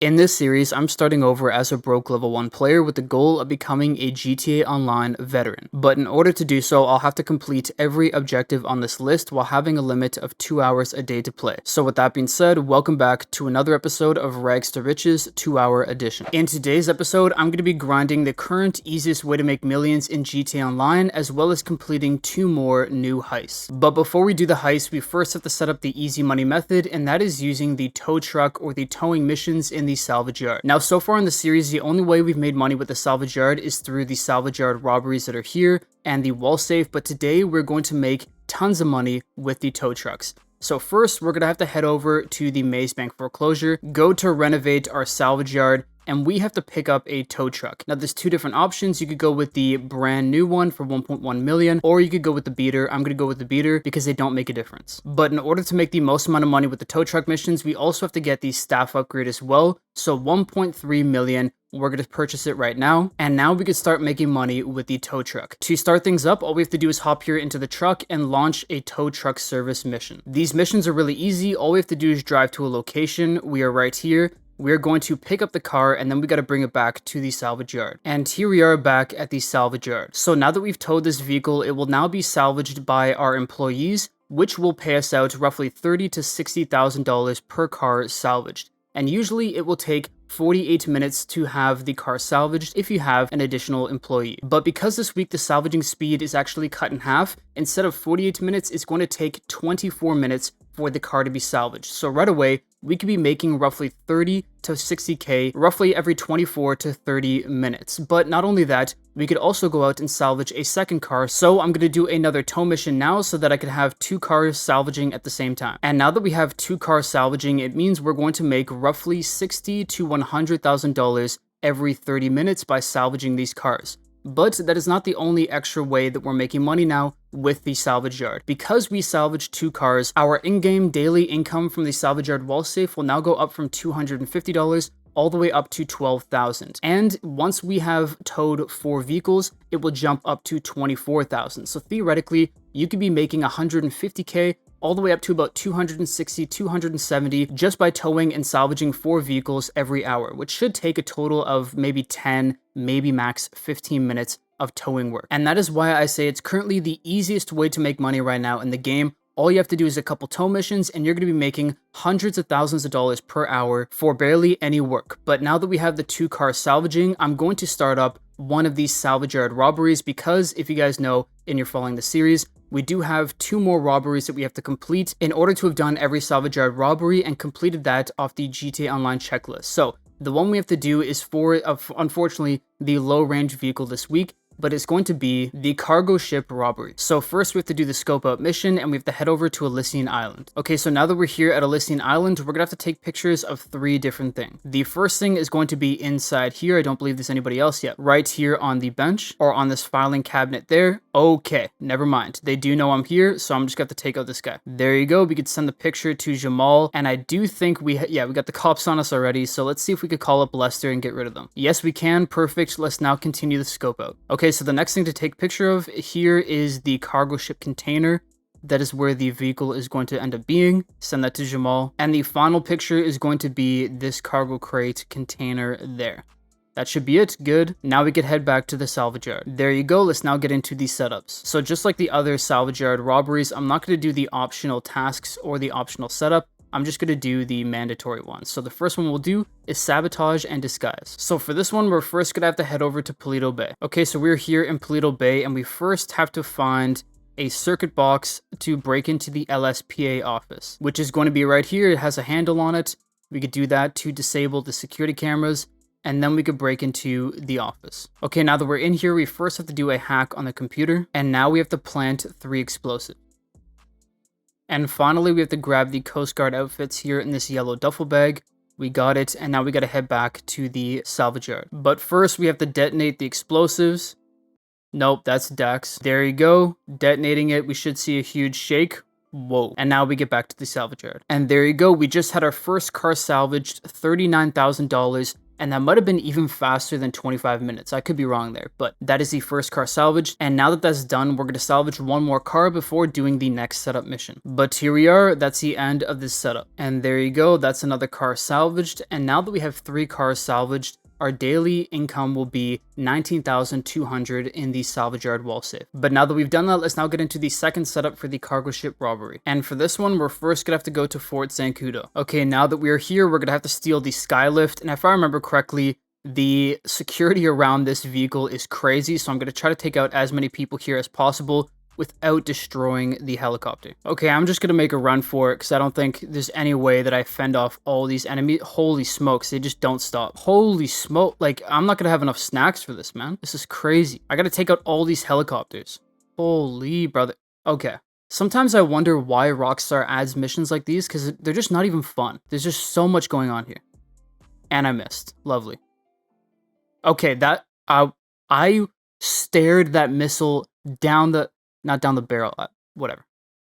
In this series, I'm starting over as a broke level 1 player with the goal of becoming a GTA Online veteran. But in order to do so, I'll have to complete every objective on this list while having a limit of 2 hours a day to play. So with that being said, welcome back to another episode of Rags to Riches 2-hour edition. In today's episode, I'm going to be grinding the current easiest way to make millions in GTA Online, as well as completing 2 more new heists. But before we do the heist, we first have to set up the easy money method, and that is using the tow truck or the towing missions in the salvage yard. Now, so far in the series, the only way we've made money with the salvage yard is through the salvage yard robberies that are here and the wall safe, but today we're going to make tons of money with the tow trucks. So first, we're going to have to head over to the Maze Bank foreclosure, go to renovate our salvage yard, and we have to pick up a tow truck. Now, there's 2 different options. You could go with the brand new one for 1.1 million, or you could go with the beater. I'm going to go with the beater because they don't make a difference. But in order to make the most amount of money with the tow truck missions, we also have to get the staff upgrade as well. So 1.3 million. We're going to purchase it right now, and now we can start making money with the tow truck. To start things up, all we have to do is hop here into the truck and launch a tow truck service mission. These missions are really easy. All we have to do is drive to a location. We are right here. We're going to pick up the car, and then we got to bring it back to the salvage yard. And here we are back at the salvage yard. So now that we've towed this vehicle, it will now be salvaged by our employees, which will pay us out roughly $30,000 to $60,000 per car salvaged. And usually it will take 48 minutes to have the car salvaged if you have an additional employee. But because this week the salvaging speed is actually cut in half, instead of 48 minutes, it's going to take 24 minutes for the car to be salvaged. So right away, we could be making roughly 30 to 60k roughly every 24 to 30 minutes. But not only that, we could also go out and salvage a second car. So I'm going to do another tow mission now so that I could have 2 cars salvaging at the same time. And now that we have 2 cars salvaging, it means we're going to make roughly $60,000 to $100,000 every 30 minutes by salvaging these cars. But that is not the only extra way that we're making money now with the salvage yard. Because we salvaged 2 cars, our in-game daily income from the salvage yard wall safe will now go up from $250 all the way up to $12,000. And once we have towed 4 vehicles, it will jump up to $24,000. So theoretically, you could be making $150k all the way up to about $260, $270 just by towing and salvaging 4 vehicles every hour, which should take a total of maybe 10, maybe max 15 minutes of towing work. And that is why I say it's currently the easiest way to make money right now in the game. All you have to do is a couple tow missions and you're going to be making hundreds of thousands of dollars per hour for barely any work. But now that we have the 2 cars salvaging, I'm going to start up one of these salvage yard robberies because if you guys know and you're following the series, we do have 2 more robberies that we have to complete in order to have done every salvage yard robbery and completed that off the GTA Online checklist. So the one we have to do is for, unfortunately, the low range vehicle this week, but it's going to be the cargo ship robbery. So first we have to do the scope out mission and we have to head over to Elysian Island. Okay, so now that we're here at Elysian Island, we're gonna have to take pictures of 3 different things. The first thing is going to be inside here. I don't believe there's anybody else yet. Right here on the bench or on this filing cabinet there. Okay, never mind. They do know I'm here, so I'm just gonna have to take out this guy. There you go. We could send the picture to Jamal, and I do think we got the cops on us already, so let's see if we could call up Lester and get rid of them. Yes, we can. Perfect. Let's now continue the scope out. Okay, so the next thing to take picture of here is the cargo ship container. That is where the vehicle is going to end up being. Send that to Jamal. And the final picture is going to be this cargo crate container there. That should be it. Good. Now we can head back to the salvage yard. There you go. Let's now get into the setups. So just like the other salvage yard robberies, I'm not going to do the optional tasks or the optional setup. I'm just going to do the mandatory ones. So the first one we'll do is sabotage and disguise. So for this one, we're first going to have to head over to Paleto Bay. Okay, so we're here in Paleto Bay and we first have to find a circuit box to break into the LSPA office, which is going to be right here. It has a handle on it. We could do that to disable the security cameras, and then we could break into the office. Okay, now that we're in here, we first have to do a hack on the computer, and now we have to plant 3 explosives. And finally, we have to grab the Coast Guard outfits here in this yellow duffel bag. We got it, and now we got to head back to the salvage yard. But first, we have to detonate the explosives. Nope, that's Dax. There you go. Detonating it, we should see a huge shake. Whoa. And now we get back to the salvage yard. And there you go. We just had our first car salvaged, $39,000 and that might have been even faster than 25 minutes. I could be wrong there, but that is the first car salvaged. And now that that's done, we're going to salvage one more car before doing the next setup mission. But here we are, that's the end of this setup. And there you go, that's another car salvaged. And now that we have 3 cars salvaged, our daily income will be 19,200 in the salvage yard wall safe. But now that we've done that, let's now get into the second setup for the cargo ship robbery. And for this one, we're first gonna have to go to Fort Zancudo. Okay, now that we're here, we're gonna have to steal the Skylift. And if I remember correctly, the security around this vehicle is crazy. So I'm gonna try to take out as many people here as possible without destroying the helicopter. Okay, I'm just gonna make a run for it because I don't think there's any way that I fend off all these enemies. Holy smokes, they just don't stop. Holy smoke, like I'm not gonna have enough snacks for this, man. This is crazy. I gotta take out all these helicopters. Holy brother. Okay. Sometimes I wonder why Rockstar adds missions like these because they're just not even fun. There's just so much going on here. And I missed. Lovely. Okay, that I stared that missile down the not down the barrel, whatever.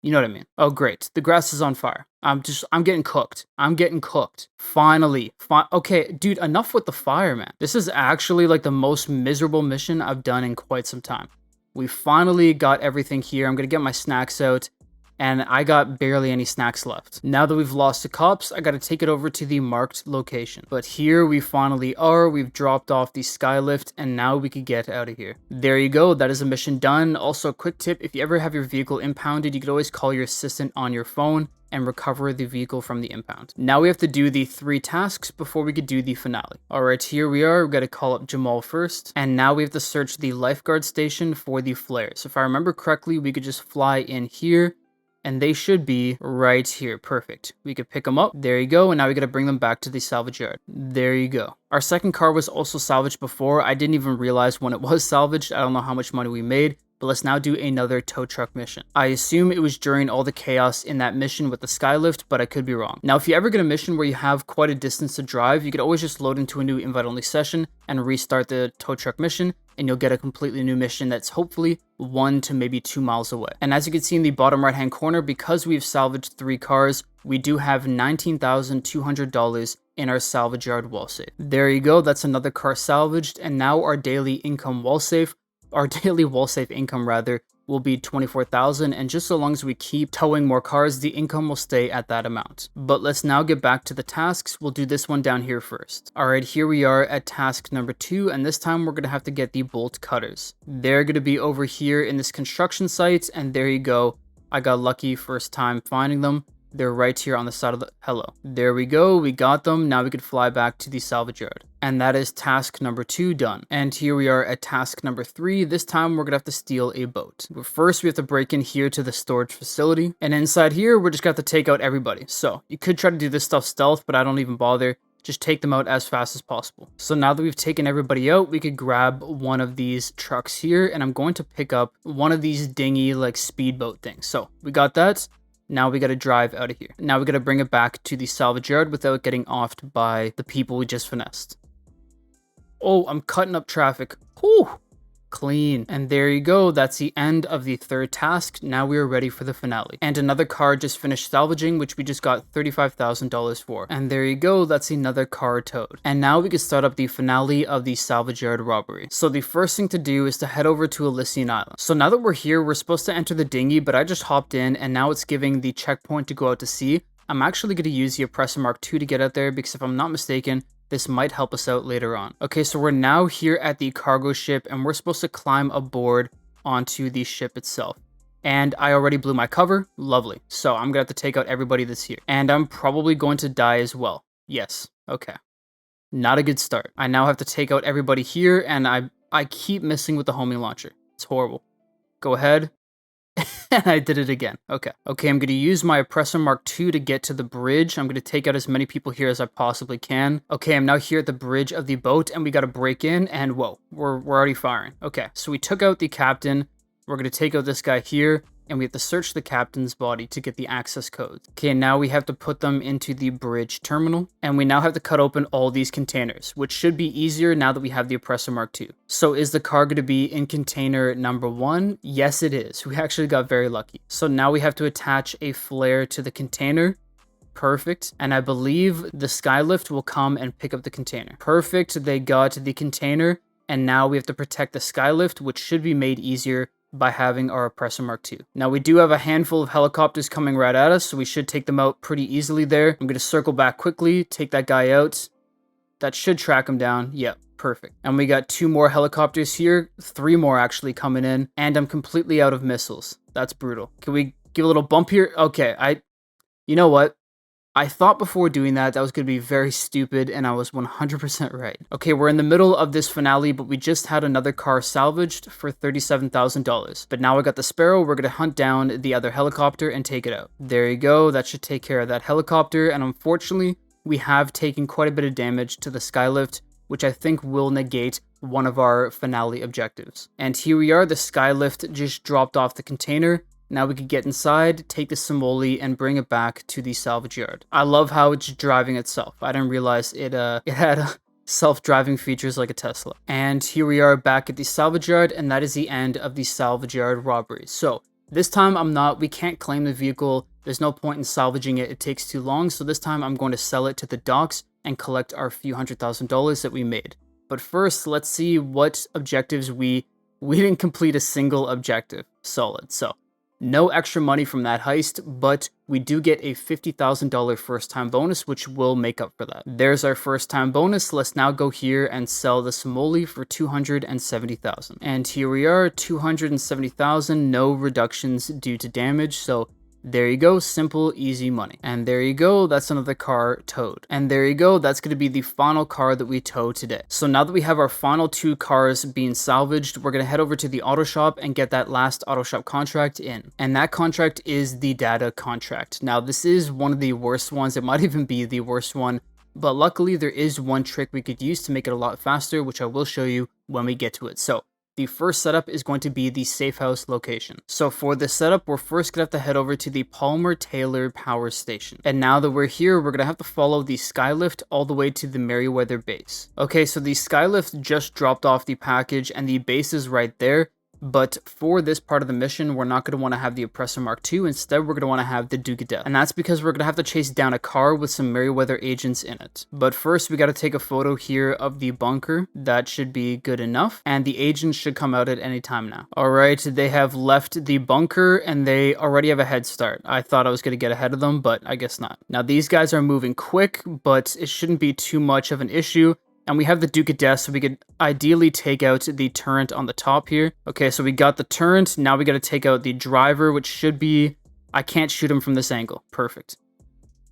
You know what I mean? Oh, great. The grass is on fire. I'm getting cooked. I'm getting cooked. Finally. Okay, dude, enough with the fire, man. This is actually like the most miserable mission I've done in quite some time. We finally got everything here. I'm going to get my snacks out. And I got barely any snacks left. Now that we've lost the cops, I gotta take it over to the marked location. But here we finally are, we've dropped off the Skylift, and now we could get out of here. There you go, that is a mission done. Also, quick tip, if you ever have your vehicle impounded, you could always call your assistant on your phone and recover the vehicle from the impound. Now we have to do the 3 tasks before we could do the finale. Alright, here we are, we gotta call up Jamal first, and now we have to search the lifeguard station for the flares. If I remember correctly, we could just fly in here, and they should be right here. Perfect. We could pick them up. There you go. And now we got to bring them back to the salvage yard. There you go. Our second car was also salvaged before. I didn't even realize when it was salvaged. I don't know how much money we made. But let's now do another tow truck mission. I assume it was during all the chaos in that mission with the Skylift, but I could be wrong. Now, if you ever get a mission where you have quite a distance to drive, you could always just load into a new invite-only session and restart the tow truck mission, and you'll get a completely new mission that's hopefully 1 to maybe 2 miles away. And as you can see in the bottom right-hand corner, because we've salvaged 3 cars, we do have $19,200 in our salvage yard wall safe. There you go, that's another car salvaged, and now our daily income wall safe, our daily wall safe income rather, will be 24,000, and just so long as we keep towing more cars, the income will stay at that amount. But let's now get back to the tasks. We'll do this one down here first. Alright, here we are at task number 2, and this time we're going to have to get the bolt cutters. They're going to be over here in this construction site, and there you go. I got lucky first time finding them. They're right here on the side of the... Hello. There we go. We got them. Now we could fly back to the salvage yard. And that is task number 2 done. And here we are at task number 3. This time we're going to have to steal a boat. But first we have to break in here to the storage facility. And inside here, we're just going to have to take out everybody. So you could try to do this stuff stealth, but I don't even bother. Just take them out as fast as possible. So now that we've taken everybody out, we could grab one of these trucks here. And I'm going to pick up one of these dinghy like speedboat things. So we got that. Now we got to drive out of here. Now we got to bring it back to the salvage yard without getting offed by the people we just finessed. Oh, I'm cutting up traffic. Whew. Clean. And there you go. That's the end of the 3rd task. Now we are ready for the finale. And another car just finished salvaging, which we just got $35,000 for. And there you go. That's another car towed. And now we can start up the finale of the salvage yard robbery. So the first thing to do is to head over to Elysian Island. So now that we're here, we're supposed to enter the dinghy, but I just hopped in and now it's giving the checkpoint to go out to sea. I'm actually going to use the Oppressor Mark II to get out there because if I'm not mistaken, this might help us out later on. Okay, so we're now here at the cargo ship and we're supposed to climb aboard onto the ship itself. And I already blew my cover. Lovely. So I'm gonna have to take out everybody that's here. And I'm probably going to die as well. Yes. Okay. Not a good start. I now have to take out everybody here and I keep missing with the homing launcher. It's horrible. Go ahead. And I did it again. Okay. Okay, I'm going to use my Oppressor Mark II to get to the bridge. I'm going to take out as many people here as I possibly can. Okay, I'm now here at the bridge of the boat, and we got to break in, and whoa, we're already firing. Okay, so we took out the captain. We're going to take out this guy here, and we have to search the captain's body to get the access codes. Okay, now we have to put them into the bridge terminal, and we now have to cut open all these containers, which should be easier now that we have the Oppressor Mark II. So is the car going to be in container number 1? Yes, it is. We actually got very lucky. So now we have to attach a flare to the container. Perfect. And I believe the Skylift will come and pick up the container. Perfect. They got the container. And now we have to protect the Skylift, which should be made easier by having our Oppressor Mark II. Now we do have a handful of helicopters coming right at us, so we should take them out pretty easily there. I'm going to circle back quickly, take that guy out. That should track him down. Yep, perfect. And we got 2 more helicopters here, 3 more actually coming in, and I'm completely out of missiles. That's brutal. Can we give a little bump here? Okay, you know what? I thought before doing that was going to be very stupid, and I was 100% right. Okay, we're in the middle of this finale, but we just had another car salvaged for $37,000. But now I got the Sparrow, we're going to hunt down the other helicopter and take it out. There you go, that should take care of that helicopter, and unfortunately, we have taken quite a bit of damage to the Skylift, which I think will negate one of our finale objectives. And here we are, the Skylift just dropped off the container. Now we could get inside, take the Somoli, and bring it back to the salvage yard. I love how it's driving itself. I didn't realize it had self-driving features like a Tesla. And here we are back at the salvage yard, and that is the end of the salvage yard robbery. So this time we can't claim the vehicle. There's no point in salvaging it. It takes too long. So this time I'm going to sell it to the docks and collect our few $100,000 that we made. But first, let's see what objectives we didn't complete a single objective. Solid. So no extra money from that heist, but we do get a $50,000 first time bonus, which will make up for that. There's our first time bonus. Let's now go here and sell the Somoli for $270,000. And here we are, $270,000, no reductions due to damage. So there you go, simple, easy money. And there you go, that's another car towed. And there you go, that's going to be the final car that we tow today. So now that we have our final 2 cars being salvaged, we're going to head over to the auto shop and get that last auto shop contract in. And that contract is the data contract. Now this is one of the worst ones, it might even be the worst one, but luckily there is one trick we could use to make it a lot faster, which I will show you when we get to it. So the first setup is going to be the safe house location. So for this setup, we're first going to have to head over to the Palmer-Taylor Power Station. And now that we're here, we're going to have to follow the Skylift all the way to the Merryweather base. Okay, so the Skylift just dropped off the package and the base is right there. But for this part of the mission, we're not going to want to have the Oppressor Mark II. Instead, we're going to want to have the Duke of Death. And that's because we're going to have to chase down a car with some Merryweather agents in it. But first, we got to take a photo here of the bunker. That should be good enough. And the agents should come out at any time now. All right, they have left the bunker and they already have a head start. I thought I was going to get ahead of them, but I guess not. Now, these guys are moving quick, but it shouldn't be too much of an issue. And we have the Duke of Death, so we could ideally take out the turret on the top here. Okay, so we got the turret. Now we got to take out the driver, which should be... I can't shoot him from this angle. Perfect.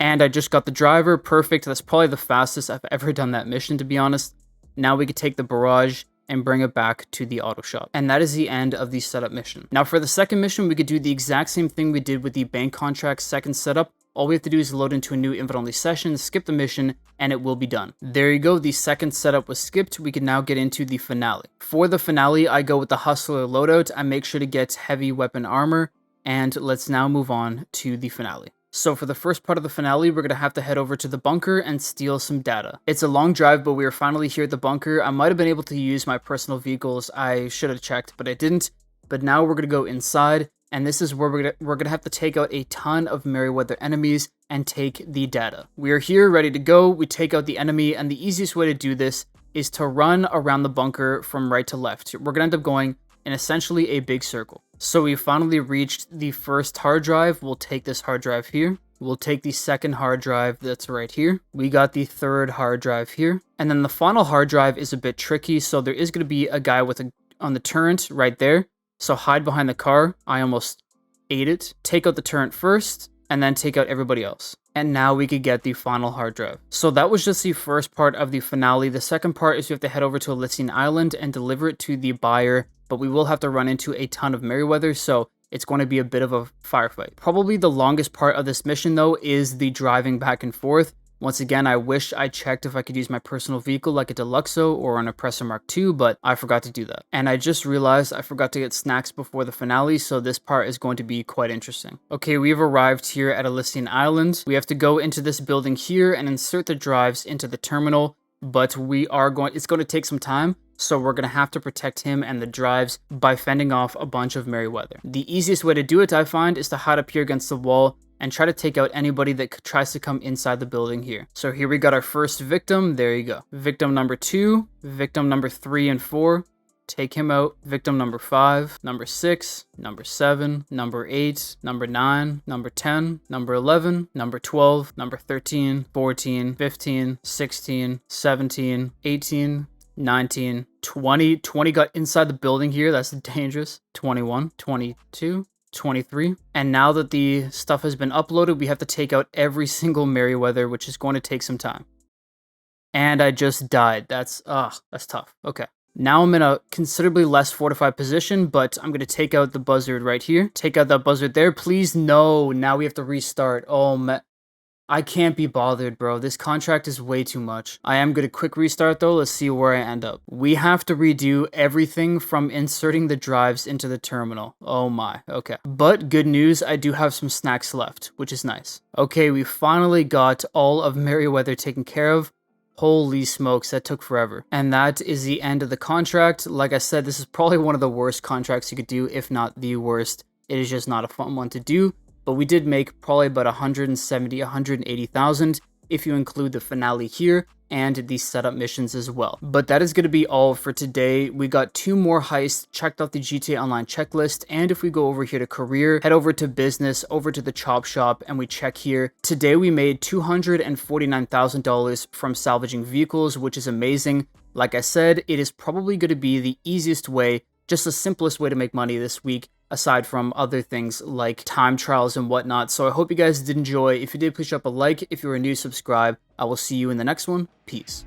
And I just got the driver. Perfect. That's probably the fastest I've ever done that mission, to be honest. Now we could take the barrage and bring it back to the auto shop. And that is the end of the setup mission. Now for the second mission, we could do the exact same thing we did with the bank contract second setup. All we have to do is load into a new invite-only session, skip the mission, and it will be done. There you go, the second setup was skipped. We can now get into the finale. For the finale, I go with the Hustler loadout. I make sure to get heavy weapon armor, and let's now move on to the finale. So for the first part of the finale, we're going to have to head over to the bunker and steal some data. It's a long drive, but we are finally here at the bunker. I might have been able to use my personal vehicles. I should have checked, but I didn't. But now we're going to go inside. And this is where we're gonna have to take out a ton of Merryweather enemies and take the data. We are here, ready to go. We take out the enemy, and the easiest way to do this is to run around the bunker from right to left. We're gonna end up going in essentially a big circle. So we finally reached the first hard drive. We'll take this hard drive here. We'll take the second hard drive that's right here. We got the third hard drive here. And then the final hard drive is a bit tricky, so there is gonna be a guy on the turret right there. So hide behind the car. I almost ate it. Take out the turret first, and then take out everybody else. And now we could get the final hard drive. So that was just the first part of the finale. The second part is we have to head over to Elysian Island and deliver it to the buyer, but we will have to run into a ton of Merryweather, so it's going to be a bit of a firefight. Probably the longest part of this mission, though, is the driving back and forth. Once again, I wish I checked if I could use my personal vehicle like a Deluxo or an Oppressor Mark II, but I forgot to do that. And I just realized I forgot to get snacks before the finale, so this part is going to be quite interesting. Okay, we've arrived here at Elysian Island. We have to go into this building here and insert the drives into the terminal, but it's going to take some time. so we're gonna have to protect him and the drives by fending off a bunch of Merryweather. The easiest way to do it, I find, is to hide up here against the wall and try to take out anybody that tries to come inside the building here. So here we got our first victim. There you go. Victim number 2, victim number 3 and 4. Take him out. Victim number 5, number 6, number 7, number 8, number 9, number 10, number 11, number 12, number 13, 14, 15, 16, 17, 18, 19, 20. 20 got inside the building here. That's dangerous. 21, 22, 23. And now that the stuff has been uploaded, we have to take out every single Merryweather, which is going to take some time. And I just died. That's tough. Okay. Now I'm in a considerably less fortified position, but I'm going to take out the buzzard right here. Take out that buzzard there. Please, no. Now we have to restart. Oh, man. I can't be bothered, bro. This contract is way too much. I am going to quick restart, though. Let's see where I end up. We have to redo everything from inserting the drives into the terminal. Oh, my. Okay. But good news, I do have some snacks left, which is nice. Okay, we finally got all of Merryweather taken care of. Holy smokes, that took forever. And that is the end of the contract. Like I said, this is probably one of the worst contracts you could do, if not the worst. It is just not a fun one to do, but we did make probably about 170, 180,000 if you include the finale here and the setup missions as well. But that is going to be all for today. We got 2 more heists, checked off the GTA Online checklist, and if we go over here to career, head over to business, over to the chop shop, and we check here. Today we made $249,000 from salvaging vehicles, which is amazing. Like I said, it is probably going to be the easiest way, just the simplest way to make money this week, aside from other things like time trials and whatnot. So I hope you guys did enjoy. If you did, please drop a like. If you're new, subscribe. I will see you in the next one. Peace.